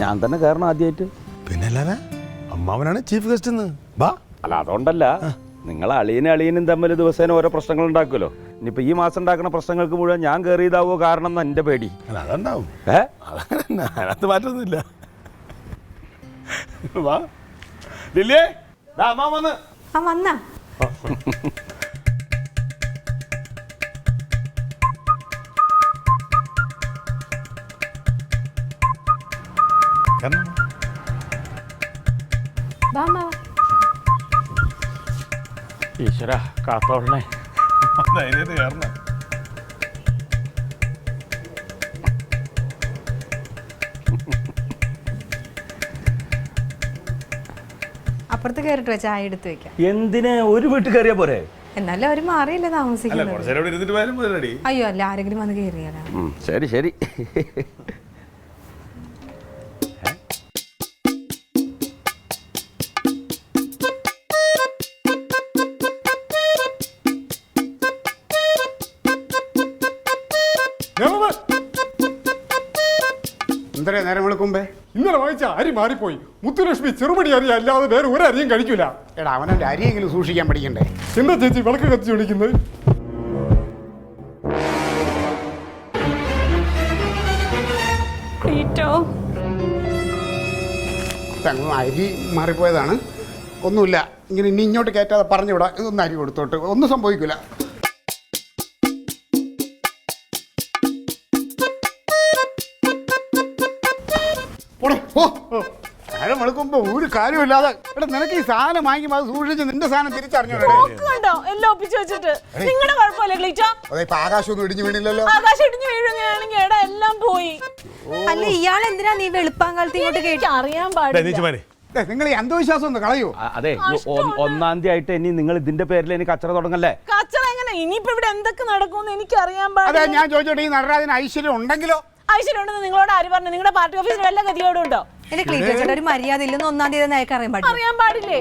ഞാൻ തന്നെ കയറണം ആദ്യമായിട്ട്. പിന്നെ അല്ലാതെ അമ്മാവനാണ് ചീഫ് ഗസ്റ്റ് എന്ന്. ബാ. അല്ല അതുകൊണ്ടല്ല, നിങ്ങൾ അളിയനും തമ്മിൽ ദിവസേന ഓരോ പ്രശ്നങ്ങൾ ഉണ്ടാക്കുമല്ലോ. ഇനിയിപ്പോൾ ഈ മാസം ഉണ്ടാക്കുന്ന പ്രശ്നങ്ങൾക്ക് മുഴുവൻ ഞാൻ കയറിയതാവോ കാരണം എന്ന് എൻ്റെ പേടി. അല്ല അതുണ്ടാവും. അതിനകത്ത് മാറ്റമൊന്നുമില്ല. വാ ലില്ലേ, അമ്മാവൻ വന്ന്. വന്നാ ഈശ്വര കാത്തോളണേ. ധൈര്യമായിട്ട് കയറണം. അപ്പുറത്ത് കയറിട്ട് ചായ എടുത്ത് വെക്കാം. എന്തിന് ഒരു വീട്ടിൽ കയറിയാ പോരെ? എന്നാലും അവര് മാറിയല്ലേ താമസിക്കുന്നത്. അയ്യോ അല്ല, ആരെങ്കിലും വന്ന് കയറിയാലോ. ശരി ശരി. എന്തേ നേരം വിളിക്കുമ്പേ? ഇന്നലെ വായിച്ച അരി മാറിപ്പോയി. മുത്തുലക്ഷ്മി ചെറുപടി അരി അല്ലാതെ വേറെ ഒരു അരിയും കഴിക്കൂല. എടാ അവനവൻ്റെ അരിയെങ്കിലും സൂക്ഷിക്കാൻ പഠിക്കണ്ടേ? എന്താ ചേച്ചി വിളക്ക് കത്തിച്ച് വിളിക്കുന്നത്? അരി മാറിപ്പോയതാണ്, ഒന്നുമില്ല. ഇങ്ങനെ ഇനി ഇങ്ങോട്ട് കയറ്റാതെ പറഞ്ഞുവിടാ. ഇതൊന്നും അരി കൊടുത്തോട്ട് ഒന്നും സംഭവിക്കില്ല. നേരം വെളുക്കുമ്പോ ഒരു കാര്യമില്ലാതെ എടാ നിനക്ക് ഈ സാധനം വാങ്ങിക്കുമ്പോ അത് സൂക്ഷിച്ച് നിന്റെ സാധനം തിരിച്ചറിഞ്ഞോ? എല്ലാം ഒപ്പിച്ചു വെച്ചിട്ട് നിങ്ങളുടെ കുഴപ്പമില്ല ക്ലീറ്റോ. അതെ, ഇപ്പൊ ആകാശമൊന്നും ഇടിഞ്ഞു വീണില്ലല്ലോ. ആകാശം ഇടിഞ്ഞു വീഴുകയാണെങ്കിൽ എടാ എല്ലാം പോയി. അല്ല ഇയാൾ എന്തിനാ നീ വെളുപ്പാങ്കാലത്ത് ഇങ്ങോട്ട് കേട്ട്? അറിയാൻ പാടില്ല. നിങ്ങൾ ഈ അന്ധവിശ്വാസം ഒന്ന് കളയൂ. അതെ, 1-ാം തീയതി ആയിട്ട് ഇനി നിങ്ങൾ ഇതിന്റെ പേരിൽ എനിക്ക് കച്ചറ തുടങ്ങല്ലേ? കച്ചറ എങ്ങനെ? ഇനിയിപ്പോ ഇവിടെ എന്തൊക്കെ നടക്കുമെന്ന് എനിക്ക് അറിയാൻ അതെ, പാടില്ല. ഞാൻ ചോദിച്ചോട്ടെ, ഈ നടരാജന് ഐശ്വര്യം ഉണ്ടെങ്കിലോ? ഐശ്വര്യം ഉണ്ടെന്ന് നിങ്ങളോട് ആര് പറഞ്ഞു? നിങ്ങളുടെ പാർട്ടി ഓഫീസിൽ വല്ല ഗതിയോടും ഉണ്ടോ? എന്റെ ക്ലീറ്റോ ചേട്ടാ, ഒരു മര്യാദ ഇല്ലെന്ന് 1-ാം തീയതി അയക്കാൻ അറിയാൻ പാടില്ല. അറിയാൻ പാടില്ലേ?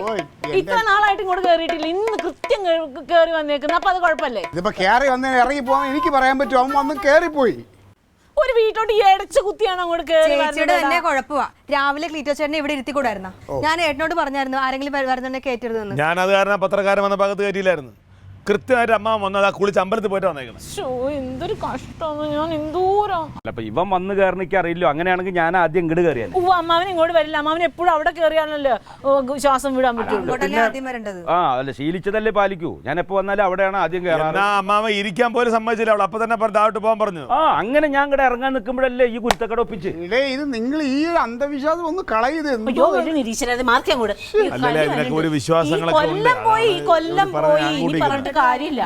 ഇത്ര നാളായിട്ട് ഇങ്ങോട്ട് കേറിയിട്ടില്ല, ഇന്ന് കൃത്യം കേറി വന്നേക്കുന്നത്. അപ്പൊ അത് കുഴപ്പമില്ലേ? ഇതിപ്പോ കേറി വന്ന് ഇറങ്ങി പോവാൻ എനിക്ക് പറയാൻ പറ്റും. അവൻ വന്ന് കേറിപ്പോയി. ഒരു വീട്ടോട്ട് എടച്ച് കുത്തിയാണ് അങ്ങോട്ട് കേറി. ചേച്ചിയുടെ തന്നെ കുഴപ്പമാ. രാവിലെ ക്ലീറ്റോ ചേട്ടനെ ഇവിടെ ഇരുത്തി കൂടായിരുന്ന? ഞാൻ ഏട്ടനോട് പറഞ്ഞായിരുന്നു ആരെങ്കിലും വരുന്നുണ്ടെങ്കിൽ കയറ്റരുതെന്ന്. ഞാനത് കാരണം പത്രക്കാരൻ വന്ന ഭാഗത്ത് കയറ്റിയില്ലായിരുന്നു. കൃത്യമായിട്ട് അമ്മ വന്നത് ആ കുളിച്ച് അമ്പലത്തിൽ പോയിട്ട് വന്നേക്കുന്നത്. എന്തൊരു കഷ്ടമാണ്. ഞാൻ എന്തോരം അപ്പൊ ഇവൻ വന്ന് കയറണിക്ക് അറിയില്ലോ. അങ്ങനെയാണെങ്കിൽ ഞാൻ ആദ്യം ഇങ്ങോട്ട് കയറിയാൽ. അമ്മാവൻ ഇങ്ങോട്ട് വരില്ല. അമ്മാവൻ എപ്പോഴും അവിടെ കയറിയാണല്ലോ ശ്വാസം വിടാൻ പറ്റുള്ളൂ. ആദ്യം വരേണ്ടത്. അല്ല, ശീലിച്ചതല്ലേ പാലിക്കൂ. ഞാൻ എപ്പോ വന്നാലും അവിടെയാണ് ആദ്യം കയറാറ്. അമ്മാവ ഇരിക്കാൻ പോലും സമ്മതിച്ചില്ല. അവൾ അപ്പൊ തന്നെ താഴോട്ട് പോകാൻ പറഞ്ഞു. അങ്ങനെ ഞാൻ ഇവിടെ ഇറങ്ങാൻ നിൽക്കുമ്പോഴല്ലേ ഈ കുരുത്തക്കട ഒപ്പിച്ച്. ഇടേ, ഇത് നിങ്ങൾ ഈ ഒരു അന്ധവിശ്വാസം ഒന്ന് കളയത്. ഒരു വിശ്വാസങ്ങളൊക്കെ കൊല്ലം പോയി പറഞ്ഞിട്ട് കാര്യമില്ല.